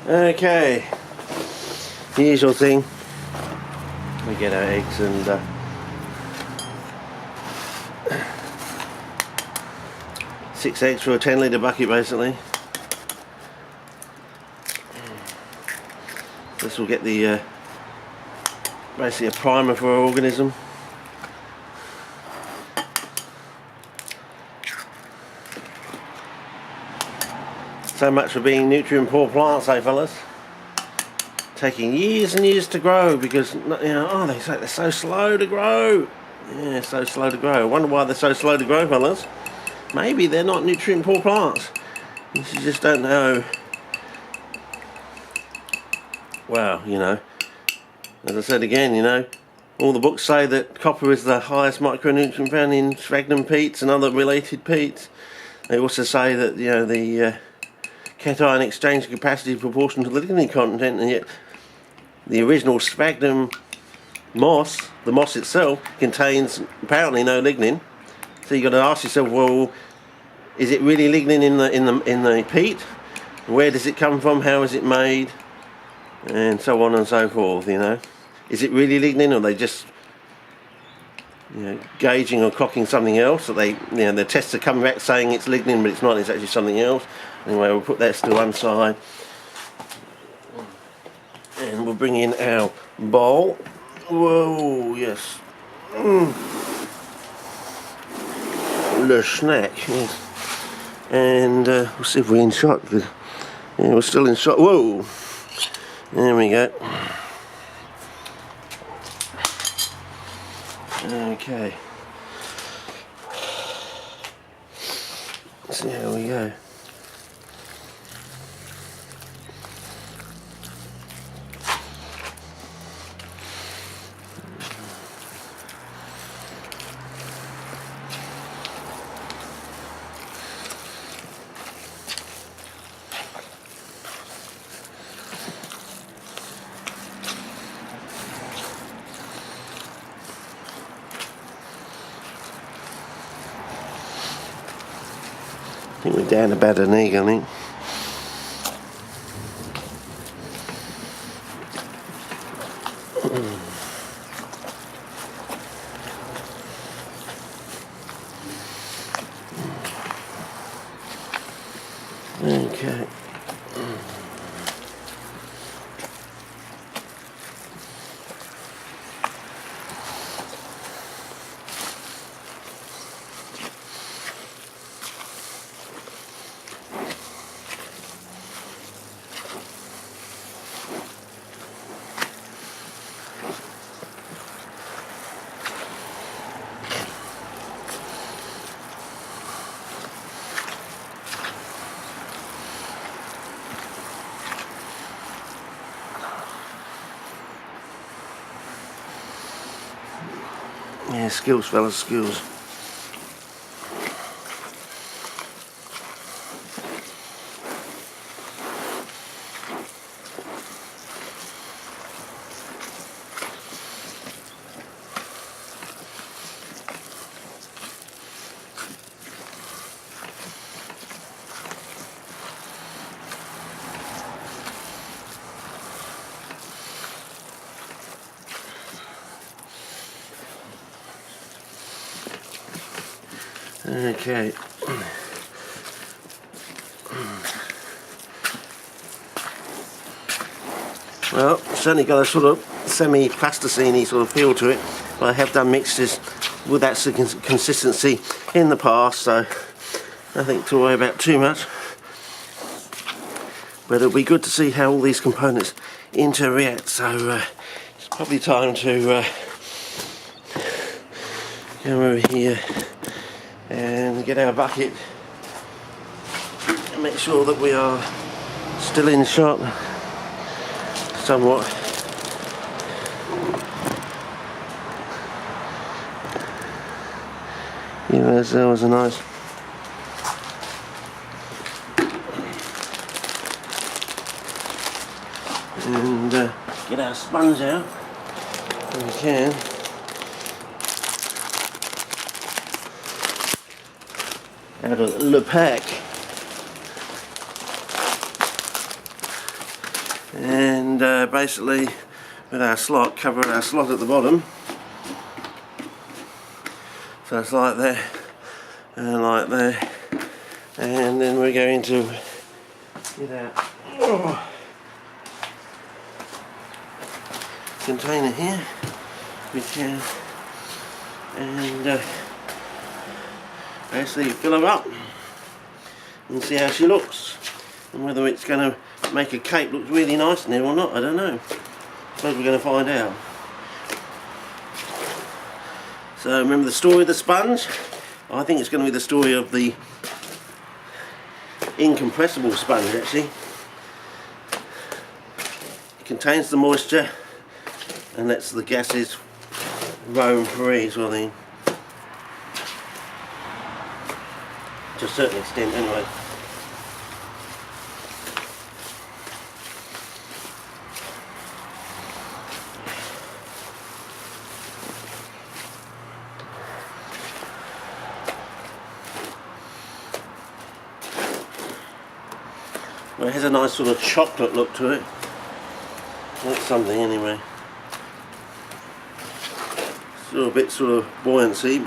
Okay, the usual thing. We get our eggs and 6 eggs for a 10-litre bucket basically. This will get the basically a primer for our organism. So much for being nutrient poor plants, eh fellas? Taking years and years to grow because, you know, oh, they say they're so slow to grow. Yeah, so slow to grow. I wonder why they're so slow to grow, fellas. Maybe they're not nutrient poor plants. You just don't know. Well, you know, as I said again, you know, all the books say that copper is the highest micronutrient found in sphagnum peats and other related peats. They also say that, you know, the cation exchange capacity is proportional to the lignin content, and yet the original sphagnum moss, the moss itself, contains apparently no lignin. So you've got to ask yourself, well, is it really lignin in the peat? Where does it come from? How is it made? And so on and so forth. You know, is it really lignin, or are they just, you know, gauging or clocking something else? That they, you know, the tests are coming back saying it's lignin, but it's not. It's actually something else. Anyway, we'll put that to one side, and we'll bring in our bowl. Whoa, yes. Le snack, yes. And we'll see if we're in shot. Yeah, we're still in shot. Whoa, there we go. Okay, see how we go. I think we're down about an egg, I think. Okay. Yeah, skills, fellas, skills. Okay. Well, certainly got a sort of semi-plasticine-y sort of feel to it, but I have done mixtures with that consistency in the past, so nothing to worry about too much. But it'll be good to see how all these components interact, so it's probably time to come over here and get our bucket and make sure that we are still in shot somewhat. Yeah, that was a nice. And get our sponge out if we can. Out of the pack. and basically with our slot, cover our slot at the bottom, so it's like there and like there, and then we're going to get our container here, we can, and basically fill her up and see how she looks, and whether it's going to make a cake look really nice in there or not, I don't know. I suppose we're going to find out. So remember the story of the sponge? I think it's going to be the story of the incompressible sponge actually. It contains the moisture and lets the gases roam free as well then. To a certain extent anyway. Well, it has a nice sort of chocolate look to it. That's something anyway. Still a bit sort of buoyancy, but